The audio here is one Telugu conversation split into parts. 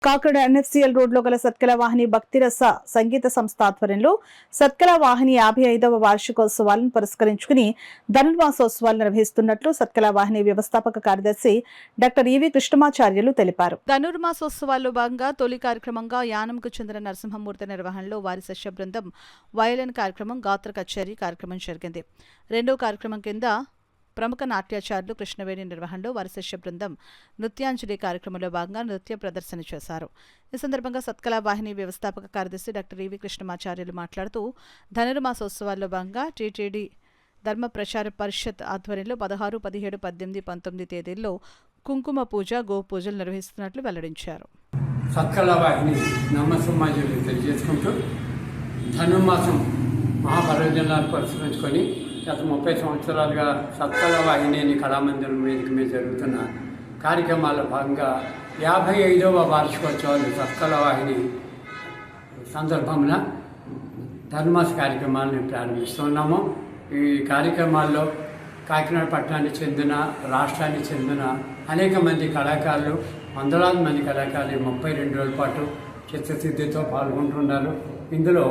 కాకినాడ ఎన్ఎఫ్సిఎల్ రోడ్లో గల సత్కల వాహిని భక్తిరస సంగీత సంస్థ ఆధ్వర్యంలో సత్కల వాహిని 55వ వార్షికోత్సవాలను పురస్కరించుకుని ధనుర్మాసోత్సవాలు నిర్వహిస్తున్నట్లు సత్కల వాహిని వ్యవస్థాపక కార్యదర్శి డాక్టర్ ఈవి కృష్ణమాచార్యులు తెలిపారు. ధనుర్మాసోత్సవాల్లో భాగంగా తొలి కార్యక్రమంగా యానంకు చెందిన నరసింహమూర్తి నిర్వహణలో వారి శిష్య బృందం వయలిన్ కార్యక్రమం, గాత్ర కచేరీ కార్యక్రమం జరిగింది. రెండో కార్యక్రమం కింద ప్రముఖ నాట్యాచార్యులు కృష్ణవేణి నిర్వహణలో వారి శిష్య బృందం నృత్యాంజలి కార్యక్రమంలో భాగంగా నృత్య ప్రదర్శన చేశారు. ఈ సందర్భంగా సత్కల వాహిని వ్యవస్థాపక కార్యదర్శి డాక్టర్ ఈవి కృష్ణమాచార్యులు మాట్లాడుతూ ధనుర్మాసోత్సవాల్లో భాగంగా టీటీడీ ధర్మ ప్రచార పరిషత్ ఆధ్వర్యంలో 16, 17, 18, 19 తేదీల్లో కుంకుమ పూజ, గో పూజలు నిర్వహిస్తున్నట్లు వెల్లడించారు. సత్కల వాహిని నమస్సుమాజులు తెలియజేసుకుంటూ ధనుర్మాసం మహాపర్వదినాలు పురస్కరించుకొని గత 30 సంవత్సరాలుగా సత్కల వాహిని కళామందిరం వేదిక మీద జరుగుతున్న కార్యక్రమాల్లో భాగంగా 55వ వార్షికోత్సవాలు సత్కల వాహిని సందర్భంలో ధనుర్మాస కార్యక్రమాలను ప్రారంభిస్తున్నాము. ఈ కార్యక్రమాల్లో కాకినాడ పట్టణానికి చెందిన, రాష్ట్రానికి చెందిన అనేక మంది కళాకారులు, వందలాది మంది కళాకారులు 32 రోజుల పాటు చిత్తశుద్ధితో పాల్గొంటున్నారు. ఇందులో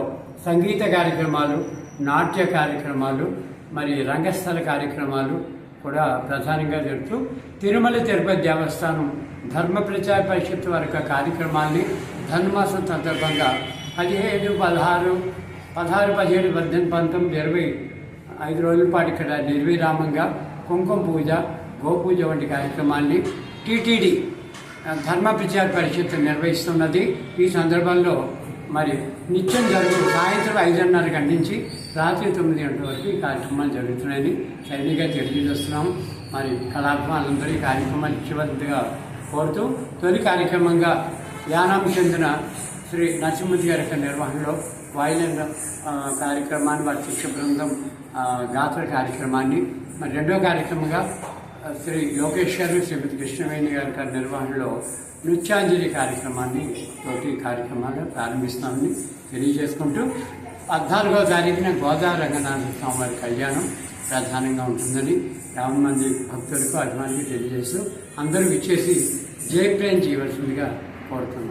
సంగీత కార్యక్రమాలు, నాట్య కార్యక్రమాలు, మరి రంగస్థల కార్యక్రమాలు కూడా ప్రధానంగా జరుగుతూ తిరుమల తిరుపతి దేవస్థానం ధర్మ ప్రచార పరిషత్ వరకు కార్యక్రమాల్ని ధనుర్మాసం సందర్భంగా 17, 16, 17, 18, 19, 25 రోజుల పాటు ఇక్కడ నిర్విరామంగా కుంకుమ పూజ, గోపూజ వంటి కార్యక్రమాల్ని టీటీడీ ధర్మ ప్రచార పరిషత్ నిర్వహిస్తున్నది. ఈ సందర్భంలో మరి నిత్యం సాయంత్రం 5:30 గంటల నుంచి రాత్రి 9 గంటల వరకు ఈ కార్యక్రమాలు జరుగుతున్నాయని సైనిగా తెలియజేస్తున్నాము. మరి కళాభిమానులందరూ ఈ కార్యక్రమాన్ని ఇచ్చివద్దుగా కోరుతూ తొలి కార్యక్రమంగా యానాంకు చెందిన శ్రీ నరసింహమూర్తి గారి యొక్క నిర్వహణలో వయలిన్ కార్యక్రమాన్ని, వారి శిక్ష బృందం గాత్ర కార్యక్రమాన్ని, మరి రెండో కార్యక్రమంగా శ్రీ లోకేష్ గారు, శ్రీమతి కృష్ణవేణి గారి నిర్వహణలో నృత్యాంజలి కార్యక్రమాన్ని తోటి కార్యక్రమాలు ప్రారంభిస్తామని తెలియజేసుకుంటూ 14వ తారీఖున గోదావరి రంగనాథ స్వామి వారి కళ్యాణం ప్రధానంగా ఉంటుందని 50 మంది భక్తులకు, అభిమానులకు తెలియజేస్తూ అందరూ ఇచ్చేసి జయప్రయం చేయవలసిందిగా కోరుతున్నాం.